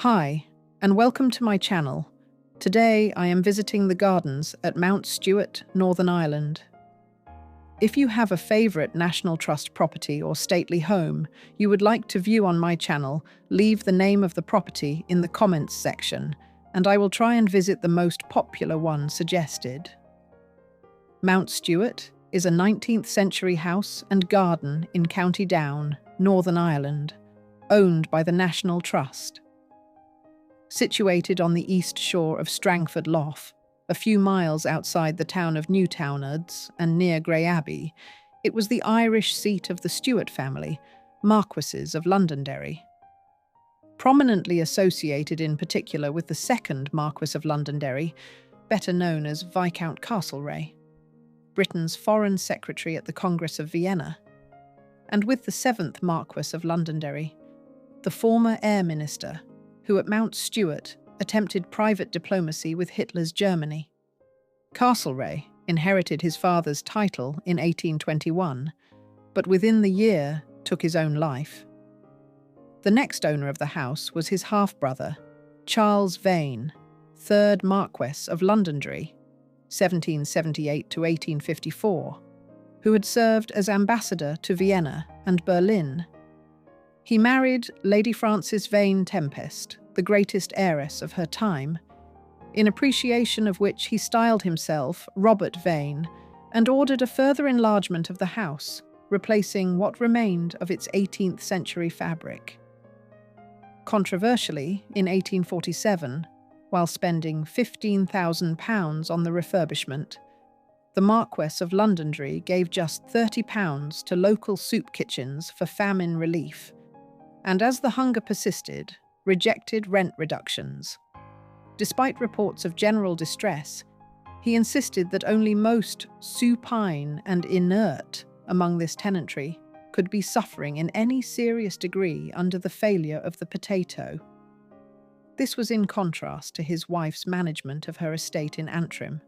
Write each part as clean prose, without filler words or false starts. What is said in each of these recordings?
Hi, and welcome to my channel. Today I am visiting the gardens at Mount Stewart, Northern Ireland. If you have a favourite National Trust property or stately home you would like to view on my channel, leave the name of the property in the comments section, and I will try and visit the most popular one suggested. Mount Stewart is a 19th century house and garden in County Down, Northern Ireland, owned by the National Trust. Situated on the east shore of Strangford Lough, a few miles outside the town of Newtownards and near Greyabbey, it was the Irish seat of the Stewart family, Marquesses of Londonderry. Prominently associated in particular with the second Marquess of Londonderry, better known as Viscount Castlereagh, Britain's Foreign Secretary at the Congress of Vienna, and with the seventh Marquess of Londonderry, the former Air Minister, who at Mount Stewart attempted private diplomacy with Hitler's Germany. Castlereagh inherited his father's title in 1821, but within the year took his own life. The next owner of the house was his half-brother, Charles Vane, 3rd Marquess of Londonderry, 1778 to 1854, who had served as ambassador to Vienna and Berlin. He married Lady Frances Vane Tempest, the greatest heiress of her time, in appreciation of which he styled himself Robert Vane and ordered a further enlargement of the house, replacing what remained of its 18th century fabric. Controversially, in 1847, while spending £15,000 on the refurbishment, the Marquess of Londonderry gave just £30 to local soup kitchens for famine relief, and as the hunger persisted, rejected rent reductions. Despite reports of general distress, he insisted that only most supine and inert among this tenantry could be suffering in any serious degree under the failure of the potato. This was in contrast to his wife's management of her estate in Antrim.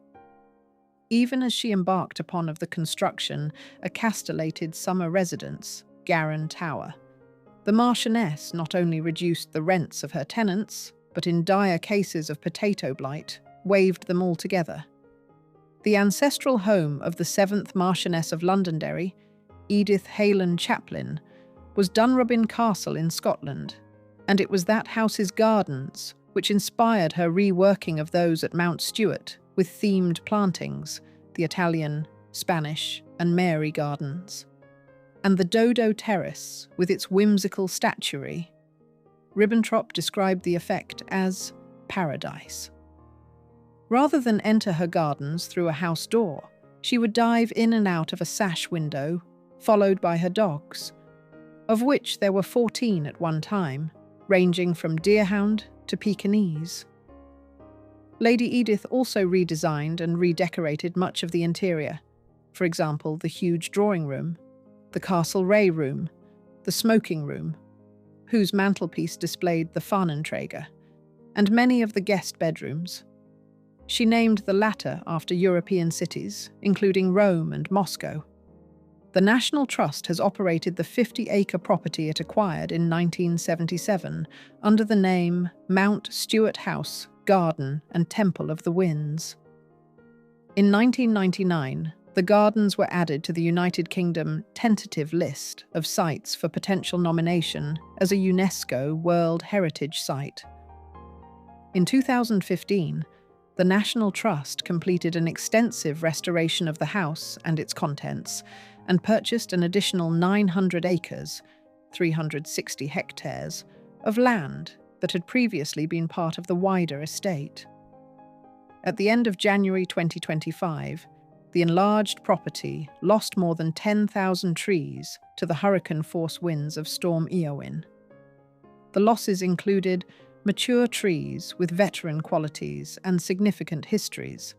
Even as she embarked upon the construction a castellated summer residence, Garran Tower, the Marchioness not only reduced the rents of her tenants, but in dire cases of potato blight, waived them altogether. The ancestral home of the 7th Marchioness of Londonderry, Edith Heyland Chaplin, was Dunrobin Castle in Scotland, and it was that house's gardens which inspired her reworking of those at Mount Stewart with themed plantings, the Italian, Spanish, and Mary gardens, and the Dodo Terrace with its whimsical statuary. Ribbentrop described the effect as paradise. Rather than enter her gardens through a house door, she would dive in and out of a sash window, followed by her dogs, of which there were 14 at one time, ranging from deerhound to Pekingese. Lady Edith also redesigned and redecorated much of the interior, for example the huge drawing room, the Castlereagh room, the smoking room, whose mantelpiece displayed the Fahnenträger, and many of the guest bedrooms. She named the latter after European cities, including Rome and Moscow. The National Trust has operated the 50-acre property it acquired in 1977 under the name Mount Stewart House, Garden and Temple of the Winds. In 1999, the gardens were added to the United Kingdom tentative list of sites for potential nomination as a UNESCO World Heritage Site. In 2015, the National Trust completed an extensive restoration of the house and its contents and purchased an additional 900 acres, 360 hectares, of land that had previously been part of the wider estate. At the end of January 2025, the enlarged property lost more than 10,000 trees to the hurricane-force winds of Storm Eowyn. The losses included mature trees with veteran qualities and significant histories.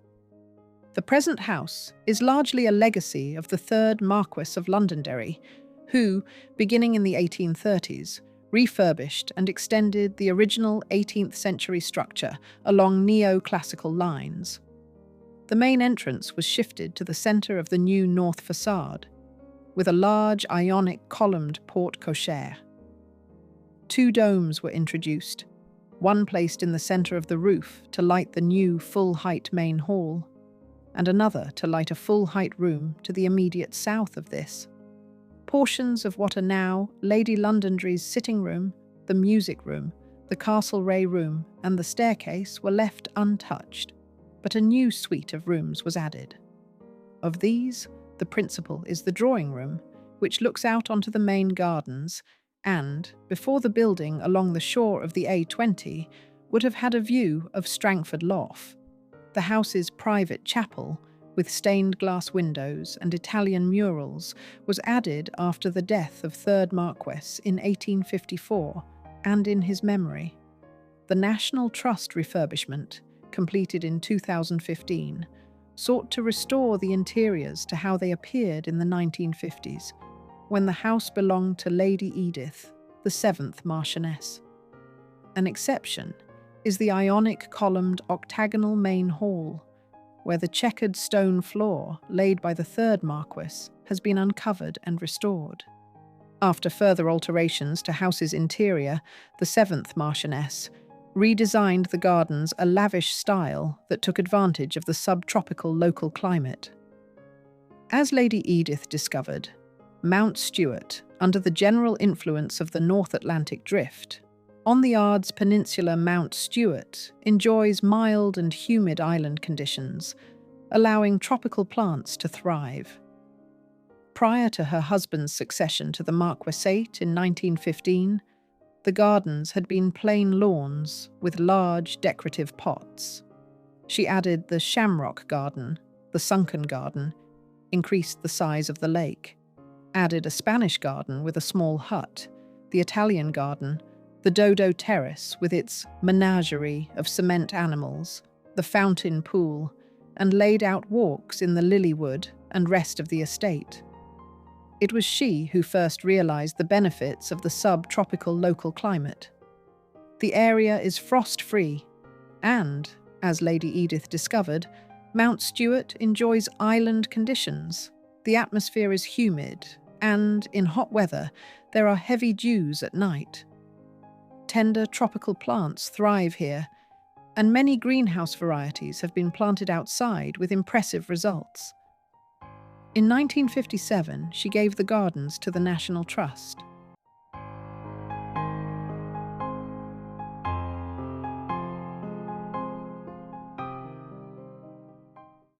The present house is largely a legacy of the 3rd Marquess of Londonderry, who, beginning in the 1830s, refurbished and extended the original 18th century structure along neoclassical lines. The main entrance was shifted to the centre of the new north facade, with a large Ionic columned porte cochere. 2 domes were introduced, one placed in the centre of the roof to light the new full-height main hall, and another to light a full-height room to the immediate south of this. Portions of what are now Lady Londonderry's sitting room, the music room, the Castlereagh room, and the staircase were left untouched, but a new suite of rooms was added. Of these, the principal is the drawing room, which looks out onto the main gardens and, before the building along the shore of the A20, would have had a view of Strangford Lough. The house's private chapel, with stained glass windows and Italian murals, was added after the death of 3rd Marquess in 1854 and in his memory. The National Trust refurbishment, completed in 2015, sought to restore the interiors to how they appeared in the 1950s, when the house belonged to Lady Edith, the 7th Marchioness. An exception is the Ionic columned octagonal main hall, where the checkered stone floor laid by the 3rd Marquess has been uncovered and restored. After further alterations to house's interior, the 7th Marchioness redesigned the gardens a lavish style that took advantage of the subtropical local climate. As Lady Edith discovered, Mount Stewart, under the general influence of the North Atlantic Drift, on the Ards Peninsula Mount Stewart enjoys mild and humid island conditions, allowing tropical plants to thrive. Prior to her husband's succession to the Marquessate in 1915, the gardens had been plain lawns with large decorative pots. She added the Shamrock Garden, the Sunken Garden, increased the size of the lake, added a Spanish garden with a small hut, the Italian garden, the Dodo Terrace with its menagerie of cement animals, the fountain pool, and laid out walks in the Lilywood and rest of the estate. It was she who first realised the benefits of the subtropical local climate. The area is frost-free, and, as Lady Edith discovered, Mount Stewart enjoys island conditions. The atmosphere is humid, and, in hot weather, there are heavy dews at night. Tender tropical plants thrive here, and many greenhouse varieties have been planted outside with impressive results. In 1957, she gave the gardens to the National Trust.